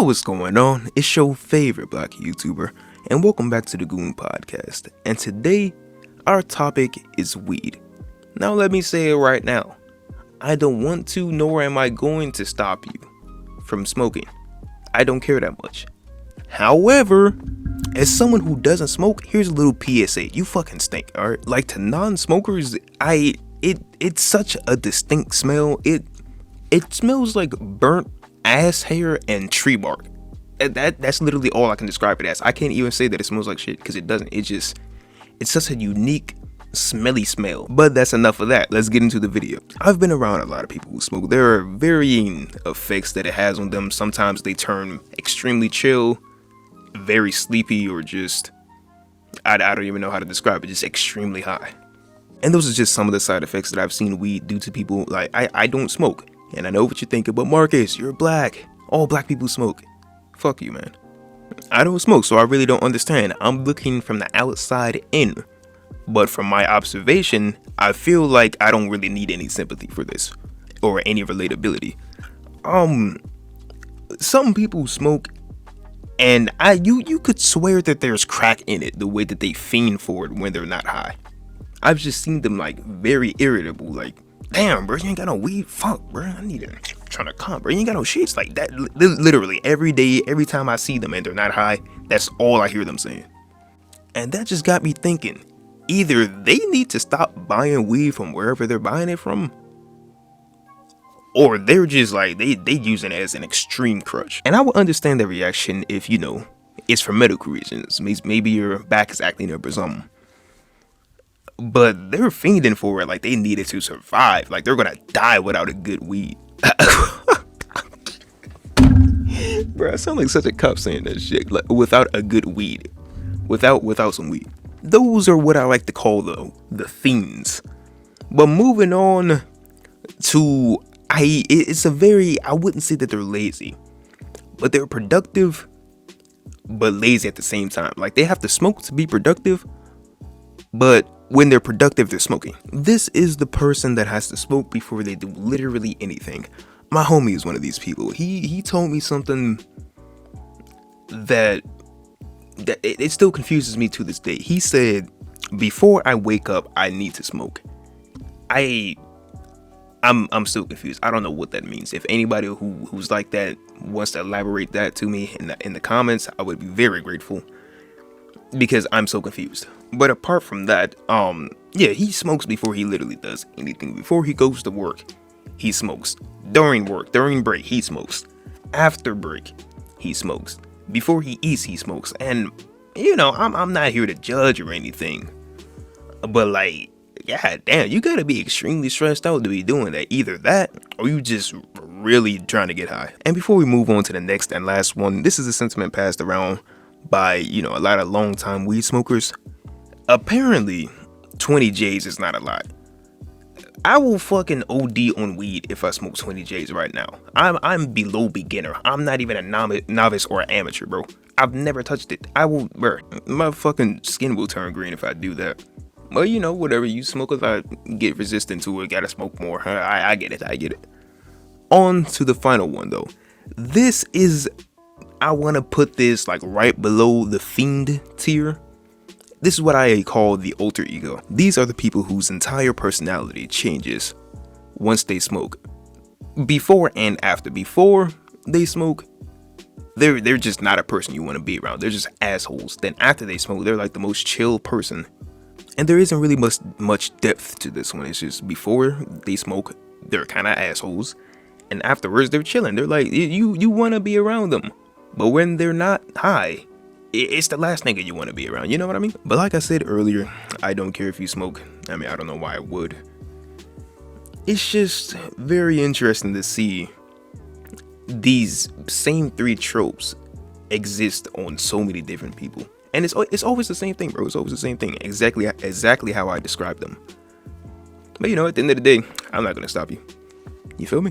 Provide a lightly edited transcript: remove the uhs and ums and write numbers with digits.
Yo, what's going on? It's your favorite black YouTuber, and welcome back to the Goon podcast. And today, our topic is weed. Now let me say it right now. I don't want to, nor am I going to stop you from smoking. I don't care that much. However, as someone who doesn't smoke, here's a little PSA. You fucking stink, alright? Like, to non-smokers, it's such a distinct smell. It smells like burnt ass hair and tree bark. That's literally all I can describe it as. I can't even say that it smells like shit because it doesn't. It's such a unique smelly smell. But that's enough of that. Let's get into the video. I've been around a lot of people who smoke. There are varying effects that it has on them. Sometimes they turn extremely chill, very sleepy, or just I don't even know how to describe it, just extremely high. And those are just some of the side effects that I've seen weed do to people. Like, I don't smoke. And I know what you're thinking, but Marcus, you're black. All black people smoke. Fuck you, man. I don't smoke, so I really don't understand. I'm looking from the outside in. But from my observation, I feel like I don't really need any sympathy for this. Or any relatability. Some people smoke, and you could swear that there's crack in it, the way that they fiend for it when they're not high. I've just seen them, like, very irritable, like, damn, bro, you ain't got no weed. Fuck, bro, I need it. I'm trying to calm, bro. You ain't got no shits. Like that. Literally every day, every time I see them and they're not high, that's all I hear them saying. And that just got me thinking. Either they need to stop buying weed from wherever they're buying it from, or they're just like they using it as an extreme crutch. And I would understand their reaction if, you know, it's for medical reasons. Maybe your back is acting up or something. But they're fiending for it like they need it to survive. Like they're gonna die without a good weed. Bro, I sound like such a cop saying that shit. Like, without a good weed. Without some weed. Those are what I like to call the fiends. But moving on to I wouldn't say that they're lazy. But they're productive, but lazy at the same time. Like they have to smoke to be productive, but when they're productive, they're smoking. This is the person that has to smoke before they do literally anything. My homie is one of these people. He told me something that it still confuses me to this day. He said, before I wake up, I need to smoke. I'm still confused. I don't know what that means. If anybody who's like that wants to elaborate that to me in the comments, I would be very grateful, because I'm so confused. But apart from that, yeah, he smokes before he literally does anything. Before he goes to work, he smokes. During work, during break, he smokes. After break, he smokes. Before he eats, he smokes. And, you know, I'm not here to judge or anything, but like, god damn, you gotta be extremely stressed out to be doing that. Either that, or you just really trying to get high. And before we move on to the next and last one, this is a sentiment passed around by, you know, a lot of long-time weed smokers. Apparently 20 J's is not a lot. I will fucking OD on weed if I smoke 20 J's right now. I'm below beginner. I'm not even a novice or an amateur, bro. I've never touched it. I will, bro, my fucking skin will turn green if I do that. Well, you know, whatever you smoke, if I get resistant to it, gotta smoke more. I get it. On to the final one though. This is, I want to put this like right below the fiend tier. This is what I call the alter ego. These are the people whose entire personality changes once they smoke. Before and after. Before they smoke, they're just not a person you want to be around. They're just assholes. Then after they smoke, they're like the most chill person. And there isn't really much depth to this one. It's just before they smoke, they're kind of assholes. And afterwards, they're chilling. They're like, you want to be around them. But when they're not high, it's the last nigga you want to be around, you know what I mean? But like I said earlier, I don't care if you smoke. I mean, I don't know why I would. It's just very interesting to see these same three tropes exist on so many different people. And it's always the same thing, bro. It's always the same thing. Exactly how I describe them. But you know, at the end of the day, I'm not going to stop you. You feel me?